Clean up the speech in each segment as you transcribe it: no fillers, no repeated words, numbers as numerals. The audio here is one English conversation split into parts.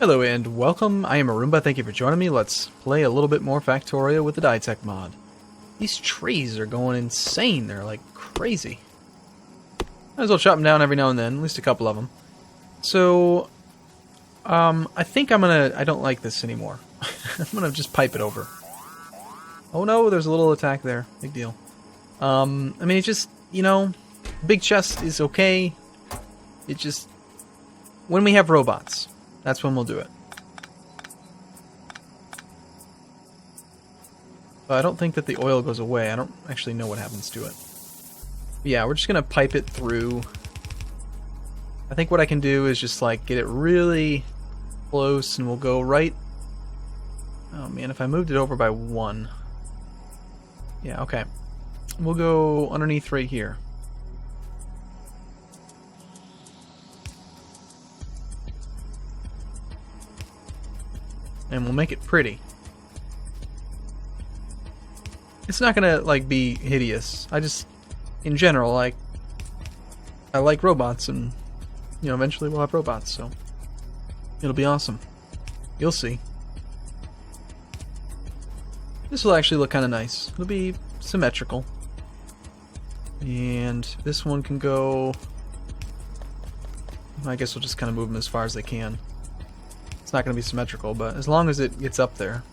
Hello and welcome, I am Arumba, thank you for joining me. Let's play a little bit more Factorio with the Dytech Mod. These trees are going insane, they're like crazy. Might as well chop them down every now and then, at least a couple of them. So, I think I don't like this anymore. I'm gonna just pipe it over. Oh no, there's a little attack there, big deal. I mean, it just, big chest is okay. It just, when we have robots, that's when we'll do it. But I don't think that the oil goes away. I don't actually know what happens to it. But yeah, we're just going to pipe it through. I think what I can do is just like get it really close and we'll go right... Oh man, if I moved it over by 1. Yeah, okay. We'll go underneath right here. And we'll make it pretty. It's not gonna like be hideous. I just, in general, I like robots, and eventually we'll have robots, so it'll be awesome. You'll see. This will actually look kind of nice. It'll be symmetrical, and this one can go. I guess we'll just kind of move them as far as they can. It's not going to be symmetrical, but as long as it gets up there.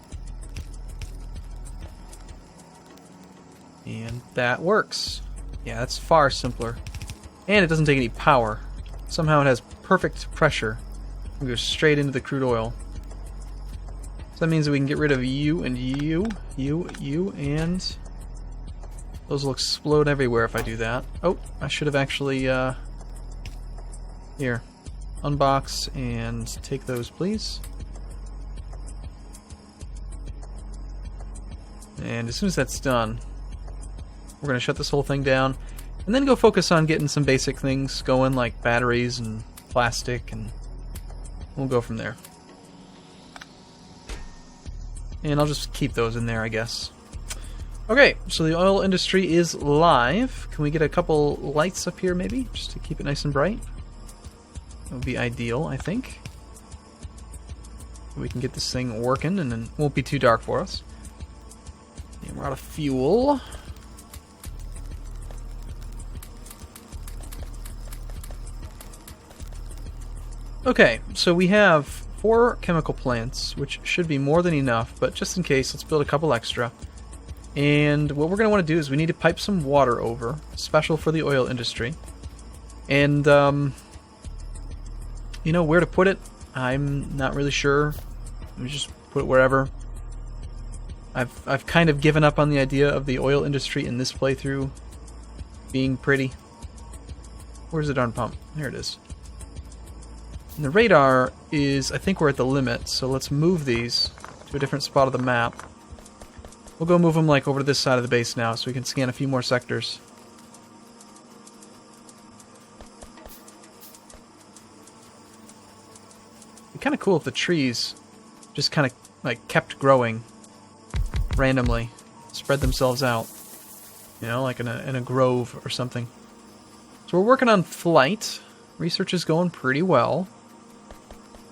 And that works. Yeah, that's far simpler. And it doesn't take any power. Somehow it has perfect pressure. It goes straight into the crude oil. So that means that we can get rid of you and you, and those will explode everywhere if I do that. Oh, I should have actually, here. Unbox and take those, please. And as soon as that's done, we're going to shut this whole thing down and then go focus on getting some basic things going like batteries and plastic, and we'll go from there. And I'll just keep those in there, I guess. Okay, so the oil industry is live. Can we get a couple lights up here maybe, just to keep it nice and bright? That would be ideal, I think. We can get this thing working and then it won't be too dark for us. And we're out of fuel. Okay, so we have 4 chemical plants, which should be more than enough, but just in case, let's build a couple extra. And what we're going to want to do is we need to pipe some water over, special for the oil industry. And, where to put it, I'm not really sure. Let me just put it wherever. I've kind of given up on the idea of the oil industry in this playthrough being pretty. Where's the darn pump? There it is. And the radar is, I think we're at the limit, so let's move these to a different spot of the map. We'll go move them like over to this side of the base now so we can scan a few more sectors. Kind of cool if the trees just kind of like kept growing randomly, spread themselves out, like in a grove or something. So we're working on flight. Research is going pretty well.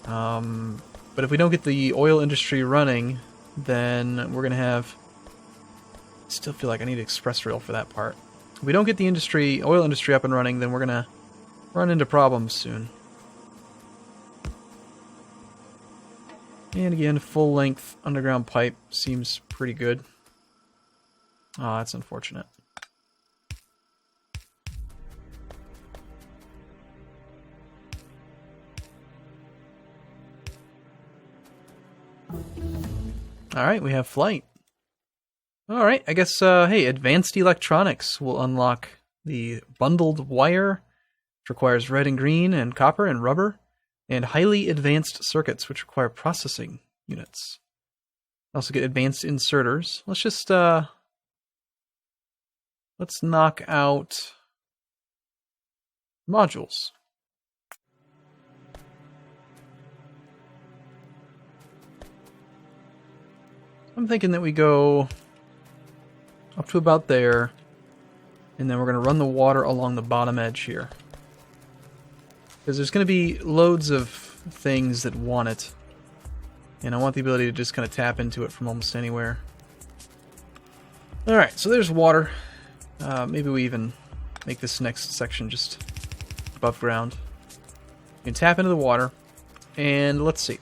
But if we don't get the oil industry running, then we're gonna have. I still feel like I need express rail for that part. If we don't get the oil industry up and running, then we're gonna run into problems soon. And again, full-length underground pipe seems pretty good. Oh, that's unfortunate. Alright, we have flight. Alright, I guess, hey, advanced electronics will unlock the bundled wire, which requires red and green and copper and rubber. And highly advanced circuits, which require processing units. Also get advanced inserters. Let's just, let's knock out modules. I'm thinking that we go up to about there, and then we're going to run the water along the bottom edge here. Because there's going to be loads of things that want it. And I want the ability to just kind of tap into it from almost anywhere. Alright, so there's water. Maybe we even make this next section just above ground. You can tap into the water. And let's see.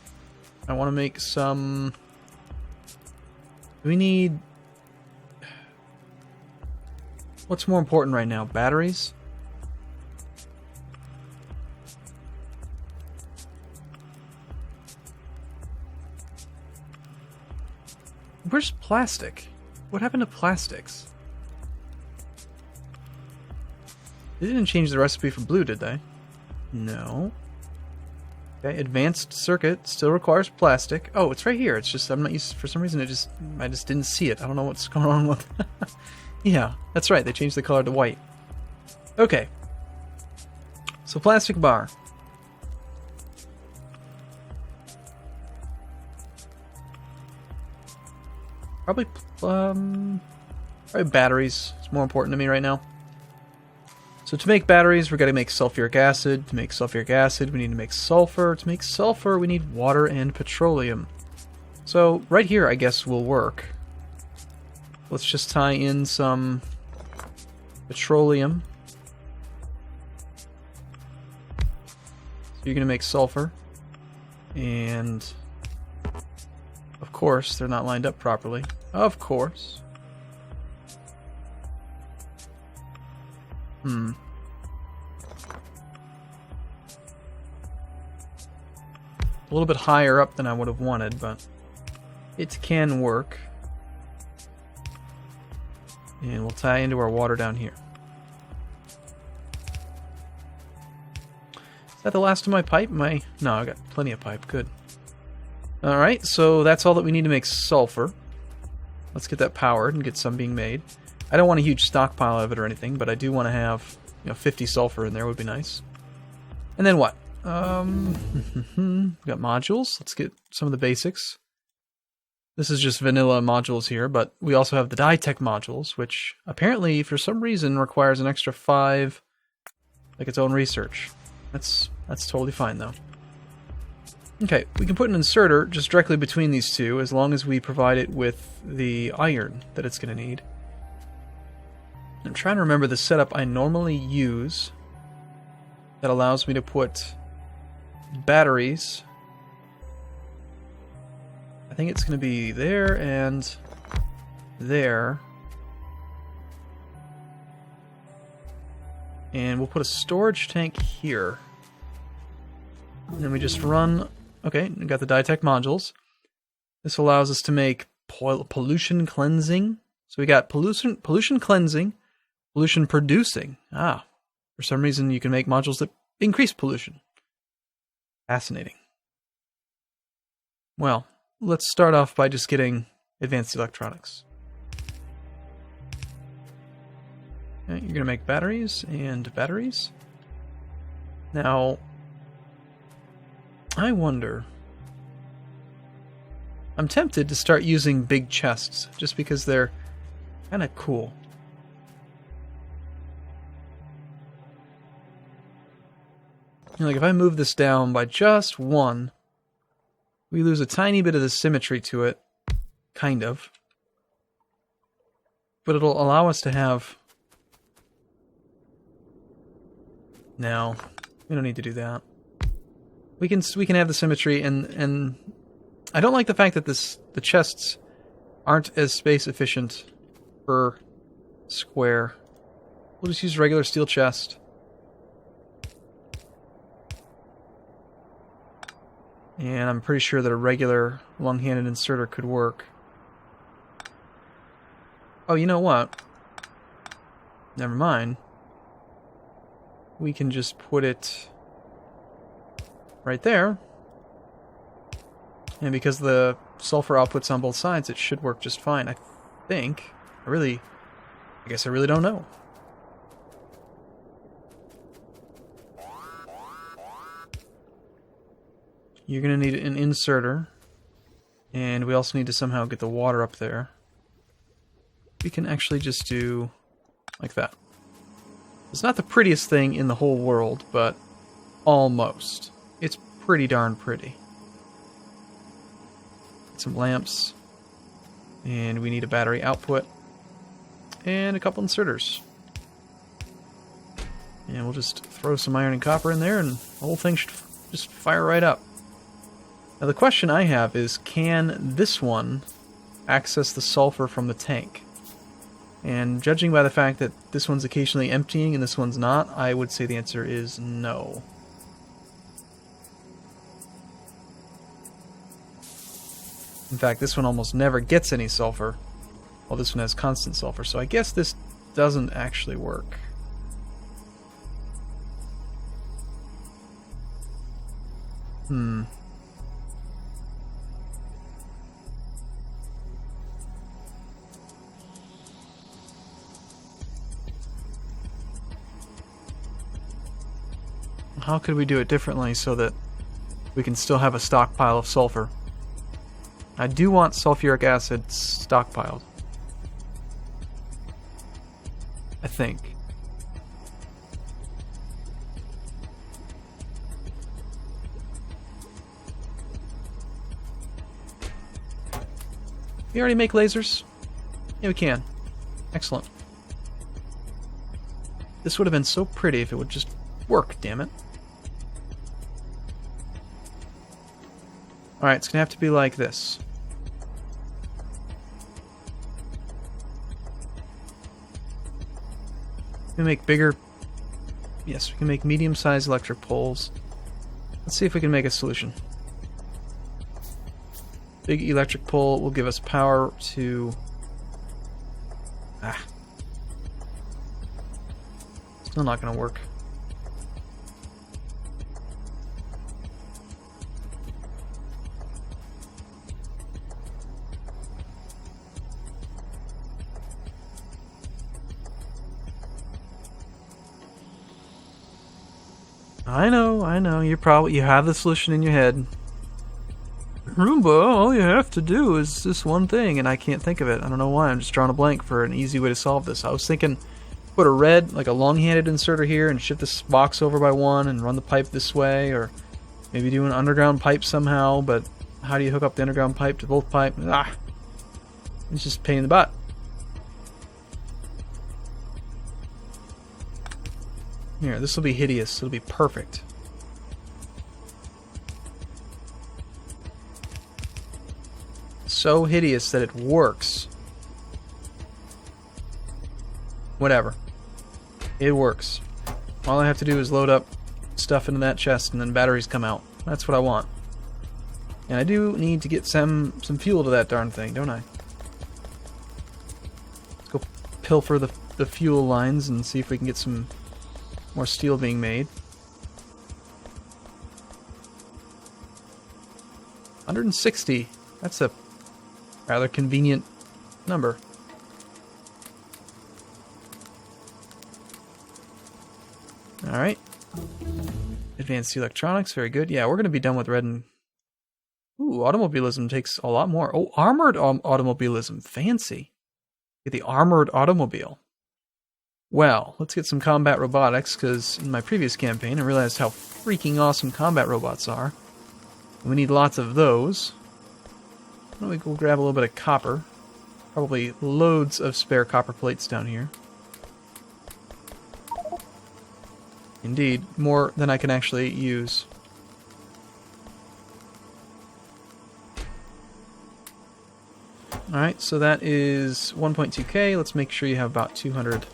I want to make some... We need... What's more important right now? Batteries? Where's plastic? What happened to plastics? They didn't change the recipe for blue, did they? No. Okay, advanced circuit still requires plastic. Oh, it's right here. It's just I'm not used. For some reason, I just didn't see it. I don't know what's going on with. Yeah, that's right. They changed the color to white. Okay. So plastic bar. Probably batteries. It's more important to me right now. So to make batteries, we're going to make sulfuric acid. To make sulfuric acid, we need to make sulfur. To make sulfur, we need water and petroleum. So right here, I guess, will work. Let's just tie in some petroleum. So you're going to make sulfur. And, of course, they're not lined up properly. Of course. A little bit higher up than I would have wanted, but it can work. And we'll tie into our water down here. Is that the last of my pipe? No, I got plenty of pipe. Good. Alright, so that's all that we need to make sulfur. Let's get that powered and get some being made. I don't want a huge stockpile of it or anything, but I do want to have, 50 sulfur in there would be nice. And then what? We got modules. Let's get some of the basics. This is just vanilla modules here, but we also have the Dytech modules, which apparently, for some reason, requires an extra 5, like its own research. That's totally fine, though. Okay, we can put an inserter just directly between these two, as long as we provide it with the iron that it's going to need. I'm trying to remember the setup I normally use that allows me to put batteries. I think it's going to be there and there. And we'll put a storage tank here. And then we just run... Okay, we got the Dytech modules. This allows us to make pollution cleansing. So we got pollution cleansing, pollution producing. For some reason you can make modules that increase pollution. Fascinating. Well, let's start off by just getting advanced electronics. Okay, you're going to make batteries and batteries. Now, I wonder... I'm tempted to start using big chests, just because they're kind of cool. Like, if I move this down by just 1, we lose a tiny bit of the symmetry to it. Kind of. But it'll allow us to have... No, we don't need to do that. We can have the symmetry, and I don't like the fact that the chests aren't as space efficient per square. We'll just use regular steel chest. And I'm pretty sure that a regular long-handed inserter could work. Oh, you know what? Never mind. We can just put it right there. And because the sulfur output's on both sides, it should work just fine, I think. I guess I really don't know. You're going to need an inserter. And we also need to somehow get the water up there. We can actually just do like that. It's not the prettiest thing in the whole world, but almost. It's pretty darn pretty. Get some lamps. And we need a battery output. And a couple inserters. And we'll just throw some iron and copper in there and the whole thing should just fire right up. Now the question I have is, can this one access the sulfur from the tank? And judging by the fact that this one's occasionally emptying and this one's not, I would say the answer is no. In fact, this one almost never gets any sulfur, while this one has constant sulfur, so I guess this doesn't actually work. How could we do it differently so that we can still have a stockpile of sulfur? I do want sulfuric acid stockpiled. I think. We already make lasers? Yeah, we can. Excellent. This would have been so pretty if it would just work, damn it. Alright, it's gonna have to be like this. We can make bigger... Yes, we can make medium-sized electric poles. Let's see if we can make a solution. Big electric pole will give us power to... Still not gonna work. I know, you have the solution in your head. Arumba, all you have to do is this one thing, and I can't think of it. I don't know why, I'm just drawing a blank for an easy way to solve this. I was thinking, put a red, like a long-handed inserter here, and shift this box over by one, and run the pipe this way, or maybe do an underground pipe somehow, but how do you hook up the underground pipe to both pipes? It's just a pain in the butt. Here, this will be hideous. It'll be perfect. So hideous that it works. Whatever. It works. All I have to do is load up stuff into that chest and then batteries come out. That's what I want. And I do need to get some fuel to that darn thing, don't I? Let's go pilfer the fuel lines and see if we can get some more steel being made. 160. That's a rather convenient number. Alright. Advanced electronics, very good. Yeah, we're going to be done with red and... Ooh, automobilism takes a lot more. Oh, armored automobilism. Fancy. Get the armored automobile. Well, let's get some combat robotics, because in my previous campaign I realized how freaking awesome combat robots are. And we need lots of those. Why don't we go grab a little bit of copper? Probably loads of spare copper plates down here. Indeed, more than I can actually use. Alright, so that is 1.2k. Let's make sure you have about 200.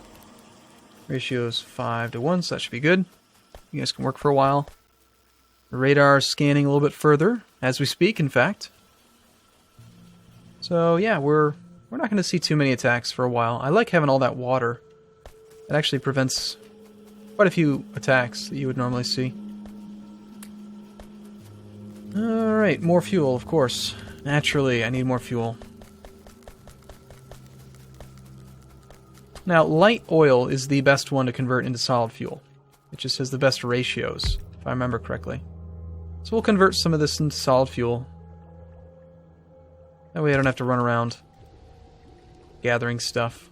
Ratio's 5 to 1, so that should be good. You guys can work for a while. The radar is scanning a little bit further, as we speak, in fact. So yeah, we're not going to see too many attacks for a while. I like having all that water. It actually prevents quite a few attacks that you would normally see. Alright, more fuel, of course. Naturally, I need more fuel. Now, light oil is the best one to convert into solid fuel. It just has the best ratios, if I remember correctly. So we'll convert some of this into solid fuel. That way I don't have to run around gathering stuff.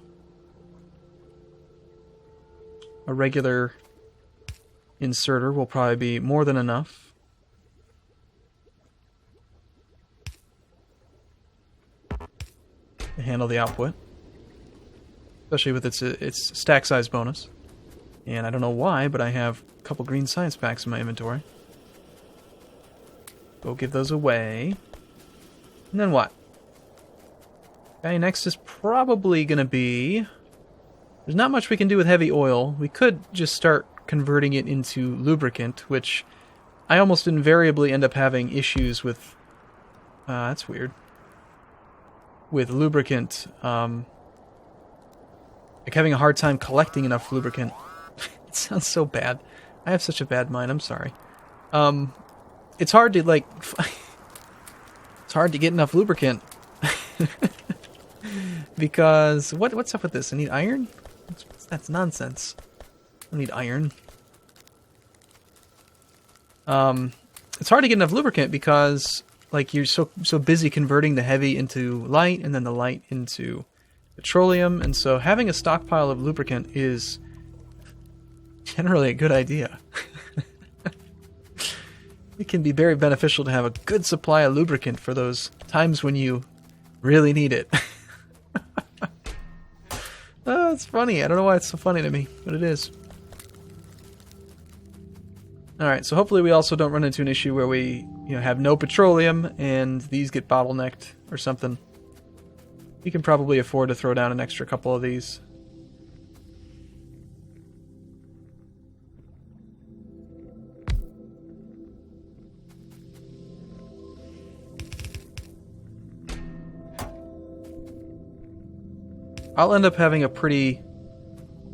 A regular inserter will probably be more than enough. to handle the output. Especially with its stack size bonus. And I don't know why, but I have a couple green science packs in my inventory. Go give those away. And then what? Okay, next is probably going to be... There's not much we can do with heavy oil. We could just start converting it into lubricant, which I almost invariably end up having issues with... that's weird. With lubricant, like having a hard time collecting enough lubricant. It sounds so bad. I have such a bad mind, I'm sorry. It's hard to, like... it's hard to get enough lubricant. Because... What's up with this? I need iron? That's nonsense. I need iron. It's hard to get enough lubricant because, like, you're so busy converting the heavy into light and then the light into petroleum, and so having a stockpile of lubricant is generally a good idea. It can be very beneficial to have a good supply of lubricant for those times when you really need it. Oh, it's funny. I don't know why it's so funny to me, but it is. Alright, so hopefully we also don't run into an issue where we, have no petroleum and these get bottlenecked or something. We can probably afford to throw down an extra couple of these. I'll end up having a pretty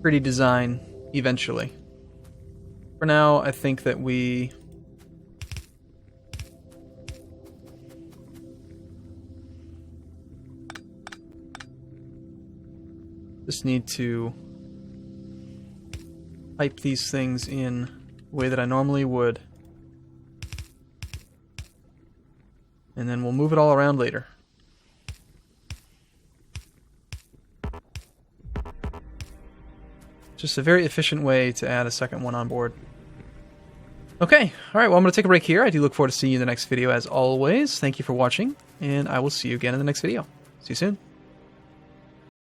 design eventually. For now, I think that we... just need to pipe these things in the way that I normally would. And then we'll move it all around later. Just a very efficient way to add a second one on board. Okay, alright, well I'm going to take a break here. I do look forward to seeing you in the next video as always. Thank you for watching, and I will see you again in the next video. See you soon.